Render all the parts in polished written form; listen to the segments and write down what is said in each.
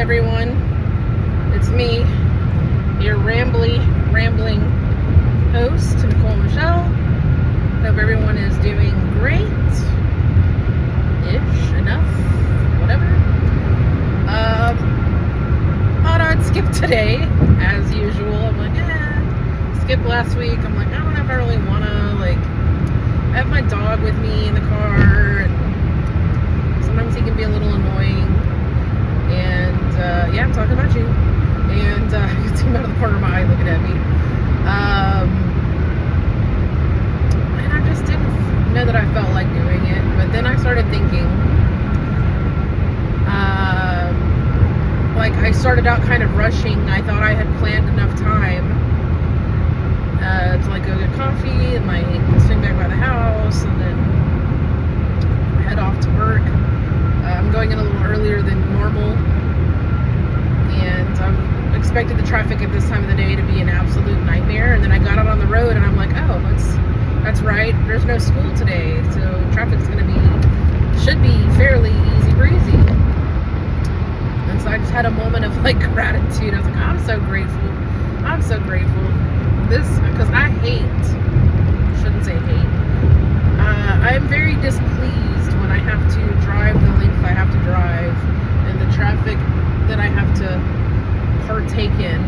everyone. It's me, your rambling host, Nicole Michelle. Hope everyone is doing great-ish, enough, whatever. Thought I'd skip today, as usual. I'm like, skip last week. I'm like, I don't know if I really wanna, I have my dog with me in the car, and sometimes he can be a little annoying. And I'm talking about you. And you can see him out of the corner of my eye looking at me. And I just didn't know that I felt like doing it. But then I started thinking, I started out kind of rushing. I thought I had planned enough time to go get coffee and swing back by the house and then head off to work. I'm going in a little earlier than normal, and I expected the traffic at this time of the day to be an absolute nightmare. And then I got out on the road and I'm like, oh, that's right, there's no school today, so traffic's should be fairly easy breezy. And so I just had a moment of gratitude. I was like, I'm so grateful. Because I shouldn't say hate. I'm very displeased when I have to drive the length I have to drive and the traffic that I have to partake in.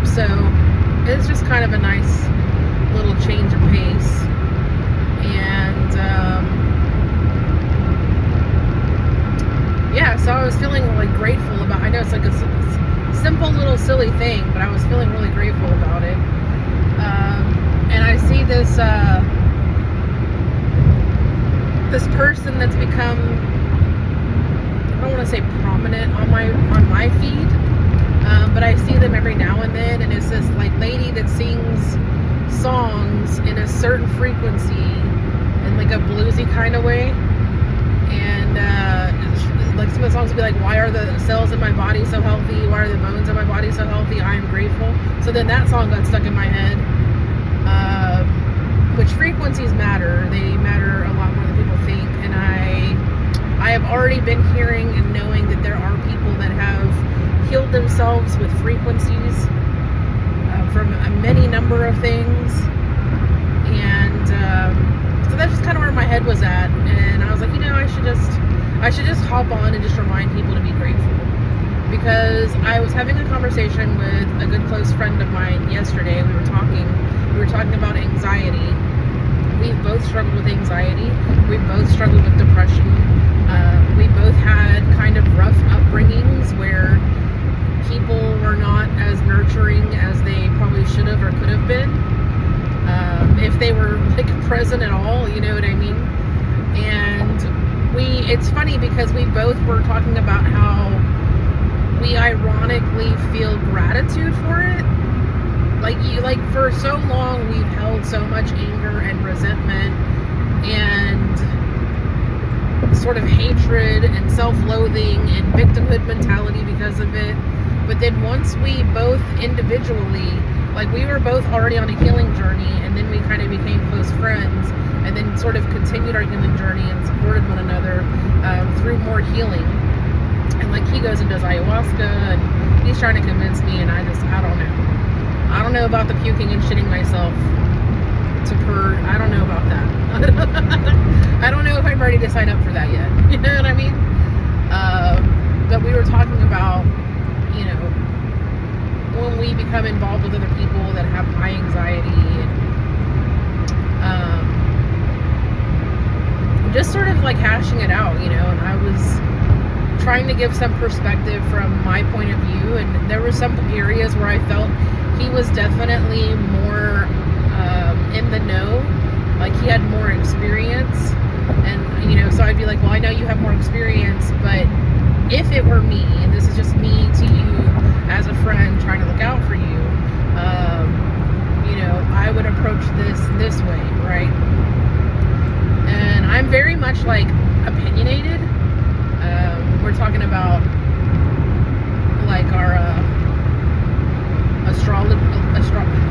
So it's just kind of a nice little change of pace. And so I was feeling grateful about, I know it's a simple little silly thing, but I was feeling really grateful about it. And I see this person that's become, I don't want to say prominent on my feed, but I see them every now and then, and it's this lady that sings songs in a certain frequency in a bluesy kind of way. And some of the songs would be why are the cells in my body so healthy? Why are the bones in my body so healthy? I am grateful. So then that song got stuck in my head. Which frequencies matter. They matter a lot more than people think. And I have already been hearing and knowing that there are people that have healed themselves with frequencies from a many number of things. And so that's just kind of where my head was at. And I was like, I should just hop on and just remind people to be grateful. Because I was having a conversation with a good close friend of mine yesterday. We were talking about anxiety. We've both struggled with anxiety. We've both struggled with depression. We both had kind of rough upbringings where people were not as nurturing as they probably should have or could have been. If they were present at all, you know what I mean? And it's funny because we both were talking about how we ironically feel gratitude for it. For so long we've held so much anger and resentment and sort of hatred and self-loathing and victimhood mentality because of it. But then once we both individually, we were both already on a healing journey, and then we kind of became close friends, and then sort of continued our healing journey and supported one another through more healing. And he goes and does ayahuasca, and he's trying to convince me, and I don't know. I don't know about the puking and shitting myself to purge. I don't know about that. I don't know if I'm ready to sign up for that yet. You know what I mean? But we were talking about, when we become involved with other people that have high anxiety, and just sort of hashing it out, and I was trying to give some perspective from my point of view, and there were some areas where I felt he was definitely more in the know, he had more experience, and so I'd be like, well, I know you have more experience, but if it were me, and this is just me to you as a friend trying to look out for you, I would approach this way, right? And I'm very much opinionated. We're talking about our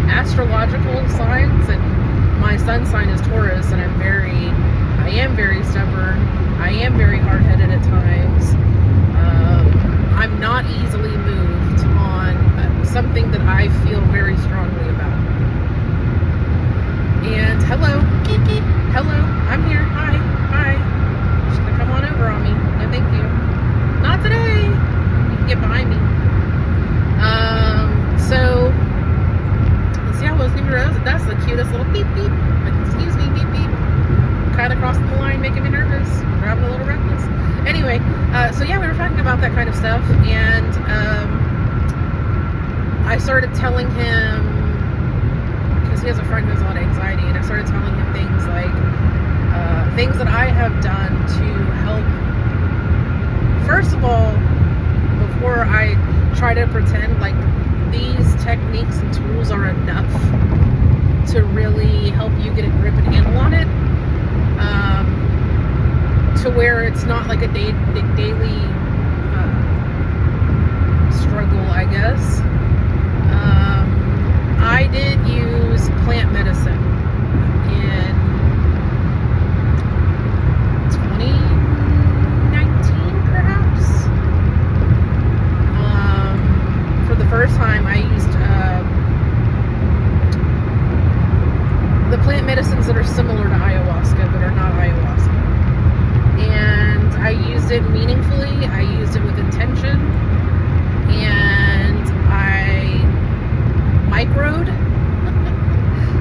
astrological signs, and my sun sign is Taurus, and I am very stubborn. I am very hard-headed at times. not easily moved on something that I feel very strongly about. And hello, hello, I'm here. Hi. She's gonna come on over on me. No, thank you. Not today. You can get behind me. So let's see. I wasn't even realizing that's the cutest little beep beep. Excuse me, beep beep. Kind of crossing the line, making me nervous. Grabbing a little reckless. Anyway, so yeah, we were talking about that kind of stuff, and I started telling him, because he has a friend who has a lot of anxiety, and I started telling him things like things that I have done to help. First of all, before I try to pretend like these techniques and tools are enough to really help you get a grip and handle on it, to where it's not like a daily struggle, I guess. I did use plant medicine in 2019, perhaps. For the first time, I used the plant medicines that are similar to ayahuasca, but are not ayahuasca. And I used it meaningfully. I used it with intention. And I microed,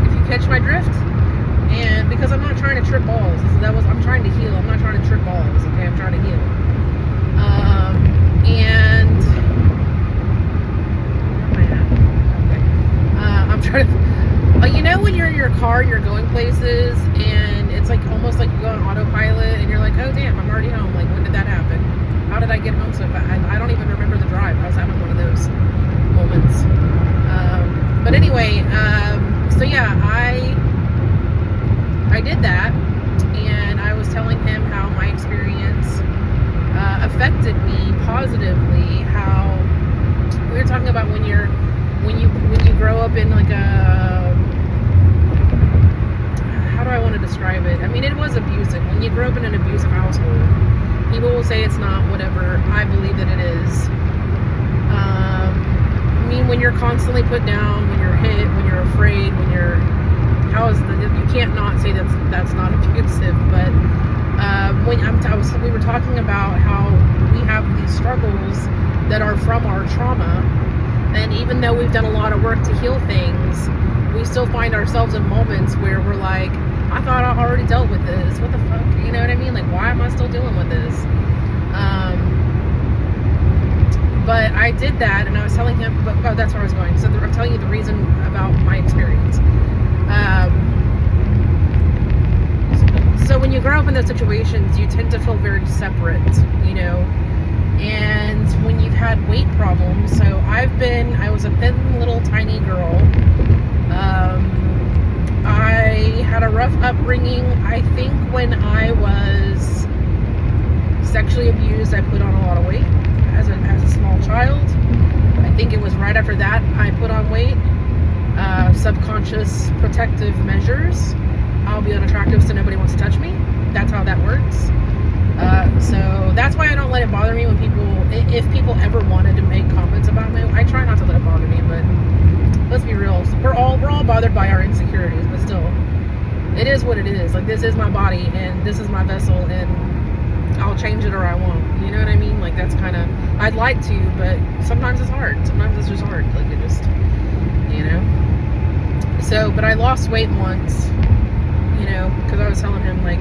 if you catch my drift. And because I'm not trying to trip balls. I'm trying to heal. I'm not trying to trip balls. Okay, I'm trying to heal. And where am I at? Okay. I'm trying to. Like, you know, when you're in your car, you're going places, and it's like almost like you go on autopilot, and you're like, oh damn, I'm already home. Like, when did that happen? How did I get home so fast? I don't even remember the drive. I was having one of those moments. But anyway, so yeah, I did that, and I was telling him how my experience affected me positively. How we were talking about when you grow up in like a, how do I want to describe it? I mean, it was abusive. When you grow up in an abusive household, people will say it's not, whatever. I believe that it is. I mean, when you're constantly put down, when you're hit, when you're afraid, when you're, you can't not say that's not abusive. But we were talking about how we have these struggles that are from our trauma, and even though we've done a lot of work to heal things, we still find ourselves in moments where we're like, I thought I already dealt with this. What the fuck? You know what I mean? Like, why am I still dealing with this? But I did that, and I was telling him, that's where I was going. So I'm telling you the reason about my experience. So when you grow up in those situations, you tend to feel very separate, you know. And when you've had weight problems, so I was a thin little tiny girl. I had a rough upbringing. I think when I was sexually abused, I put on a lot of weight as a small child. I think it was right after that I put on weight. Subconscious protective measures. I'll be unattractive so nobody wants to touch me. That's how that works. So that's why I don't let it bother me when if people ever wanted to make comments about me, I try not to let it bother me, but let's be real. We're all bothered by our insecurities, but still, it is what it is. Like, this is my body, and this is my vessel, and I'll change it or I won't. You know what I mean? Like, that's kind of, I'd like to, but sometimes it's hard. Sometimes it's just hard. Like, it just, you know. So, but I lost weight once, you know, because I was telling him, like,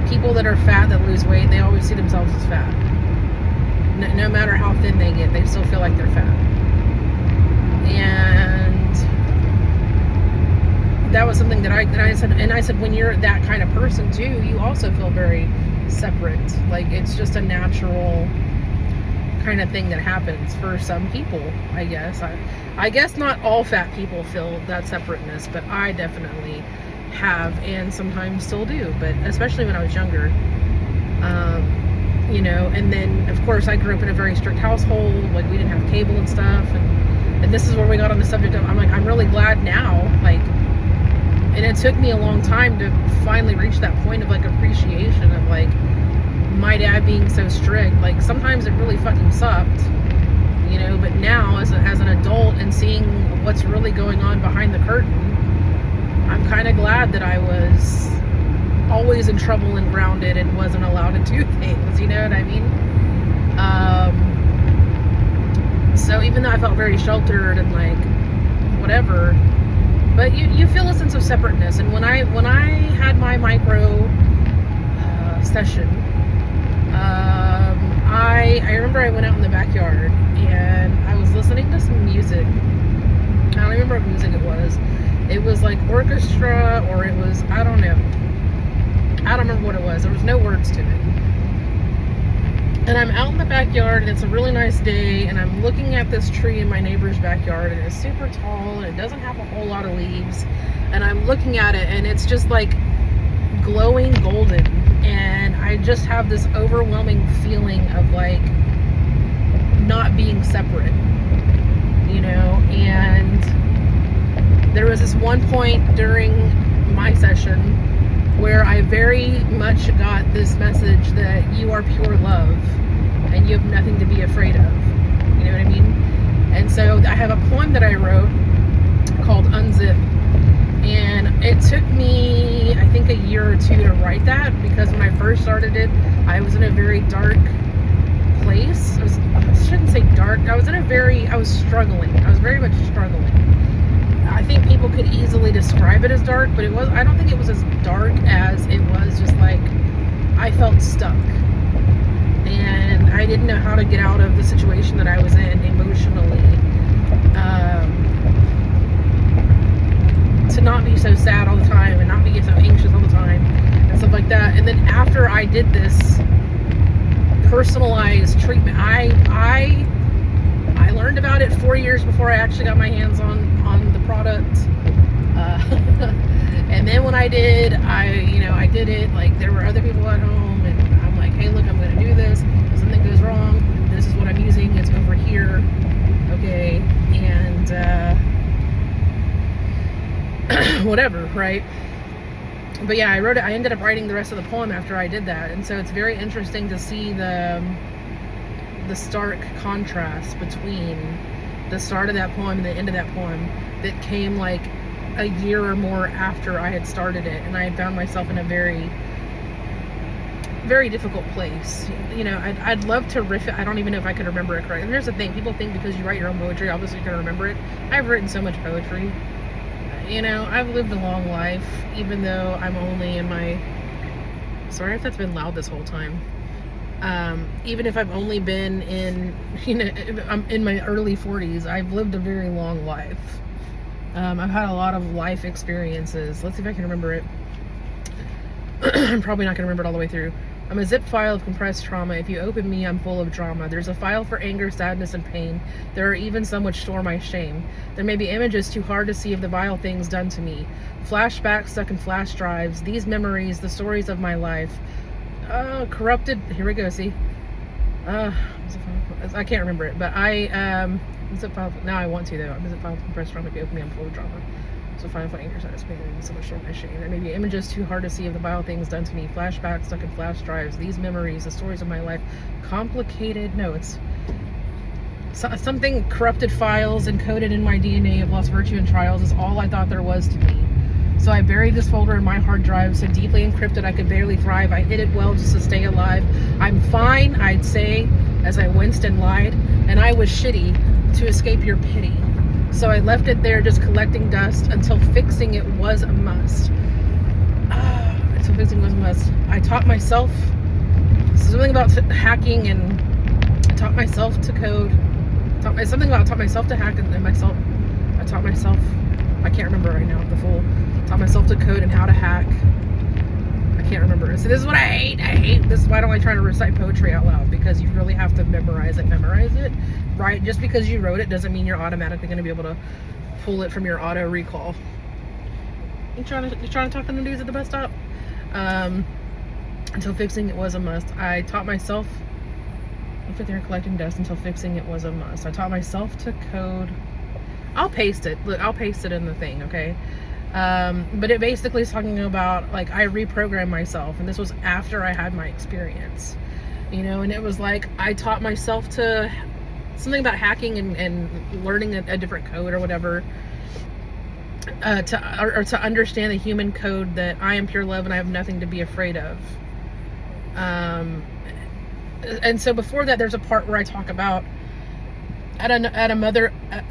people that are fat that lose weight, they always see themselves as fat. No matter how thin they get, they still feel like they're fat. And that was something that I said, when you're that kind of person too, you also feel very separate. Like, it's just a natural kind of thing that happens for some people, I guess. I guess not all fat people feel that separateness, but I definitely have, and sometimes still do, but especially when I was younger. You know, and then of course I grew up in a very strict household. Like, we didn't have cable and stuff, and this is where we got on the subject of, I'm like, I'm really glad now, like, and it took me a long time to finally reach that point of like appreciation of like my my dad being so strict, like sometimes it really fucking sucked, you know. But now as an adult and seeing what's really going on behind the curtain, I'm kind of glad that I was always in trouble and grounded and wasn't allowed to do things, you know what I mean? So even though I felt very sheltered and like whatever, but you feel a sense of separateness. And when I had my micro session, I remember I went out in the backyard and I was listening to some music. I don't remember what music it was. It was like orchestra, or it was, I don't know. I don't remember what it was. There was no words to it. And I'm out in the backyard and it's a really nice day, and I'm looking at this tree in my neighbor's backyard, and it's super tall and it doesn't have a whole lot of leaves. And I'm looking at it and it's just like glowing golden, and I just have this overwhelming feeling of like not being separate, you know. And there was this one point during my session where I very much got this message that you are pure love and you have nothing to be afraid of. You know what I mean? And so I have a poem that I wrote called Unzip. And it took me, I think, a year or two to write that, because when I first started it, I was in a very dark place. I shouldn't say dark. I was struggling. I was very much struggling. I think people could easily describe it as dark, but I don't think it was as dark as it was just like, I felt stuck. And I didn't know how to get out of the situation that I was in emotionally. To not be so sad all the time and not be so anxious all the time and stuff like that. And then after I did this personalized treatment, I learned about it 4 years before I actually got my hands on the product. And then when I did, I did it, like there were other people at home, and I'm like, hey, look, I'm going to do this. If something goes wrong, this is what I'm using. It's over here. Okay. And, whatever, right? But yeah, I ended up writing the rest of the poem after I did that. And so it's very interesting to see the stark contrast between the start of that poem and the end of that poem that came like a year or more after I had started it, and I had found myself in a very, very difficult place. You know, I'd love to riff it. I don't even know if I could remember it correctly. And here's the thing, people think because you write your own poetry, obviously you're gonna remember it. I've written so much poetry. You know, I've lived a long life, even though I'm only in my, sorry if that's been loud this whole time. Even if I've only been in, you know, I'm in my early 40s, I've lived a very long life. I've had a lot of life experiences. Let's see if I can remember it. I'm probably not going to remember it all the way through. I'm a zip file of compressed trauma. If you open me, I'm full of drama. There's a file for anger, sadness, and pain. There are even some which store my shame. There may be images too hard to see of the vile things done to me. Flashbacks stuck in flash drives. These memories, the stories of my life. Corrupted. Here we go, see? I can't remember it, but zip file. Now I want to, though. I'm a zip file of compressed trauma. If you open me, I'm full of drama. So file for anger, sadness, pain, and so much store my shame. There may be images too hard to see of the vile things done to me. Flashbacks stuck in flash drives. These memories, the stories of my life. Complicated. No, it's something. Corrupted files encoded in my DNA of lost virtue and trials is all I thought there was to me. So I buried this folder in my hard drive, so deeply encrypted I could barely thrive. I hid it well just to stay alive. I'm fine, I'd say, as I winced and lied, and I was shitty to escape your pity. So I left it there just collecting dust until fixing it was a must. Until fixing was a must. I taught myself something about hacking, and I taught myself to code. I taught myself to hack, and I taught myself, I can't remember right now, the full. Taught myself to code and how to hack. I can't remember. So this is what I hate. This is why I don't like trying to recite poetry out loud, because you really have to memorize it. Right? Just because you wrote it doesn't mean you're automatically going to be able to pull it from your auto recall. You trying to talk to the dudes at the bus stop? Until fixing it was a must. I taught myself. Look at there collecting dust until fixing it was a must. I taught myself to code. I'll paste it. Look, I'll paste it in the thing, okay? But it basically is talking about, like, I reprogrammed myself, and this was after I had my experience. And it was like I taught myself to something about hacking and learning a different code or whatever, to understand the human code that I am pure love and I have nothing to be afraid of. And so before that, there's a part where I talk about a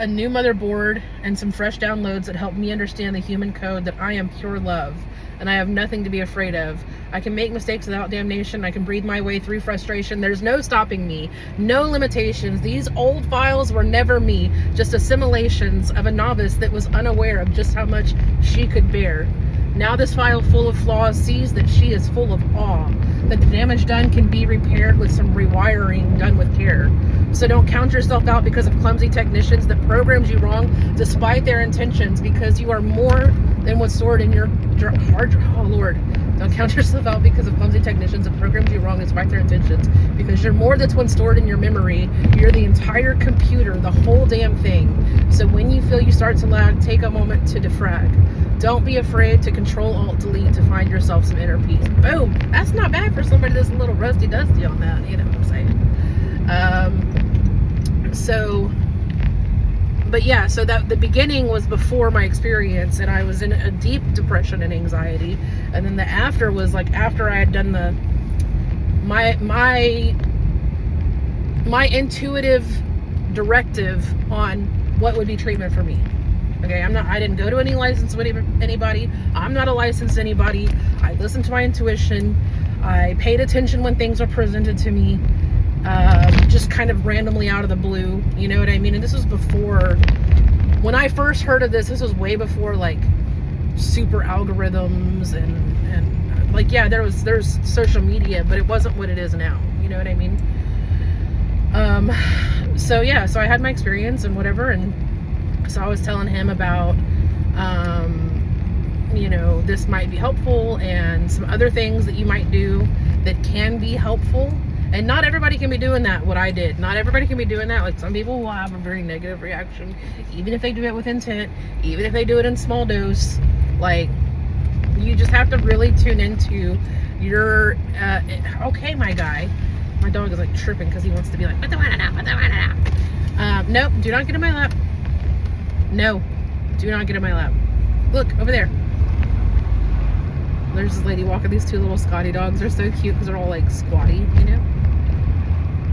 new motherboard and some fresh downloads that help me understand the human code that I am pure love and I have nothing to be afraid of. I can make mistakes without damnation. I can breathe my way through frustration. There's no stopping me, no limitations. These old files were never me, just assimilations of a novice that was unaware of just how much she could bear. Now this file full of flaws sees that she is full of awe, that the damage done can be repaired with some rewiring done with care. So don't count yourself out because of clumsy technicians that programs you wrong despite their intentions, because you are more than what's stored in your hard. Oh Lord, don't count yourself out because of clumsy technicians that programs you wrong despite their intentions, because you're more than what's stored in your memory. You're the entire computer, the whole damn thing. So when you feel you start to lag, take a moment to defrag. Don't be afraid to Control-Alt-Delete to find yourself some inner peace. Boom. That's not bad for somebody that's a little rusty-dusty on that. You know what I'm saying? But yeah, so that the beginning was before my experience, and I was in a deep depression and anxiety. And then the after was like after I had done my intuitive directive on what would be treatment for me. Okay, I didn't go to any license with anybody. I'm not a licensed anybody. I listened to my intuition. I paid attention when things were presented to me, just kind of randomly out of the blue. You know what I mean? And this was before, when I first heard of this was way before like super algorithms and like, yeah, there's social media, but it wasn't what it is now. You know what I mean? So yeah, so I had my experience and whatever, and so I was telling him about, this might be helpful and some other things that you might do that can be helpful. And not everybody can be doing that, what I did. Not everybody can be doing that. Like, some people will have a very negative reaction, even if they do it with intent, even if they do it in small dose. Like, you just have to really tune into your, okay, my guy. My dog is like tripping because he wants to be like, put the water down, put the water down. Nope, do not get in my lap. No, do not get in my lap. Look, over there. There's this lady walking these two little Scotty dogs. They're so cute because they're all like squatty,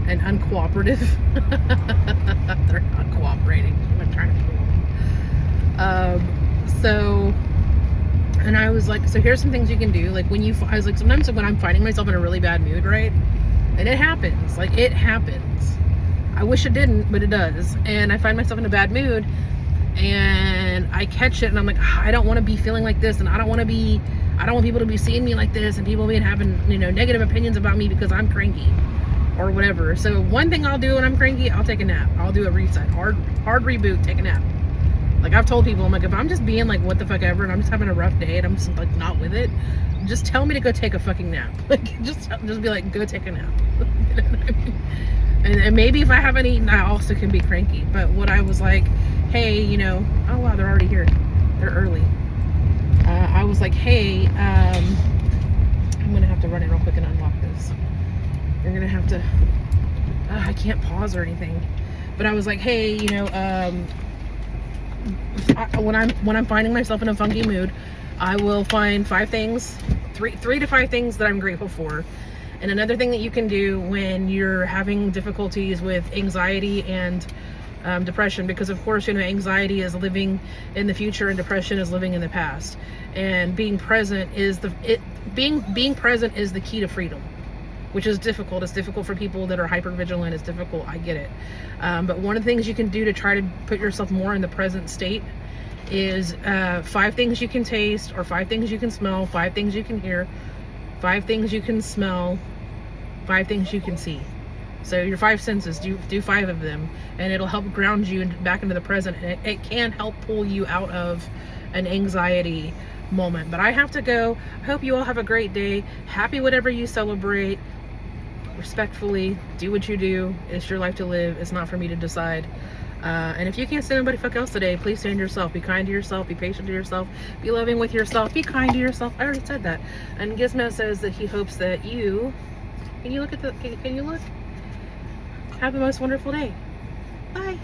and uncooperative. They're not cooperating. I'm trying to pull them. And I was like, so here's some things you can do. Like I was like, sometimes when I'm finding myself in a really bad mood, right? And it happens. Like, it happens. I wish it didn't, but it does. And I find myself in a bad mood, and I catch it, and I'm like, I don't want to be feeling like this, and I don't want people to be seeing me like this, and people having negative opinions about me because I'm cranky or whatever. So one thing I'll do when I'm cranky, I'll take a nap. I'll do a reset, hard reboot, take a nap. Like, I've told people, I'm like, if I'm just being like what the fuck ever and I'm just having a rough day and I'm just like not with it, just tell me to go take a fucking nap. Like, just be like, go take a nap. You know what I mean? And maybe if I haven't eaten, I also can be cranky. But what I was like, hey, oh wow, they're already here. They're early. I was like, hey, I'm gonna have to run it real quick and unlock this. You're gonna have to, I can't pause or anything. But I was like, hey, when I'm finding myself in a funky mood, I will find 3 to 5 things that I'm grateful for. And another thing that you can do when you're having difficulties with anxiety and depression, because of course, anxiety is living in the future and depression is living in the past. And being present is being present is the key to freedom, which is difficult. It's difficult for people that are hypervigilant. It's difficult. I get it. But one of the things you can do to try to put yourself more in the present state is 5 things you can taste, or 5 things you can smell, 5 things you can hear, 5 things you can smell, 5 things you can see. So your 5 senses, do 5 of them, and it'll help ground you back into the present. And it can help pull you out of an anxiety moment. But I have to go. I hope you all have a great day. Happy whatever you celebrate. Respectfully, do what you do. It's your life to live. It's not for me to decide. And if you can't stand anybody fuck else today, please stand yourself. Be kind to yourself. Be patient to yourself. Be loving with yourself. Be kind to yourself. I already said that. And Gizmo says that he hopes that you Can you look at the? Can you look? Have the most wonderful day. Bye.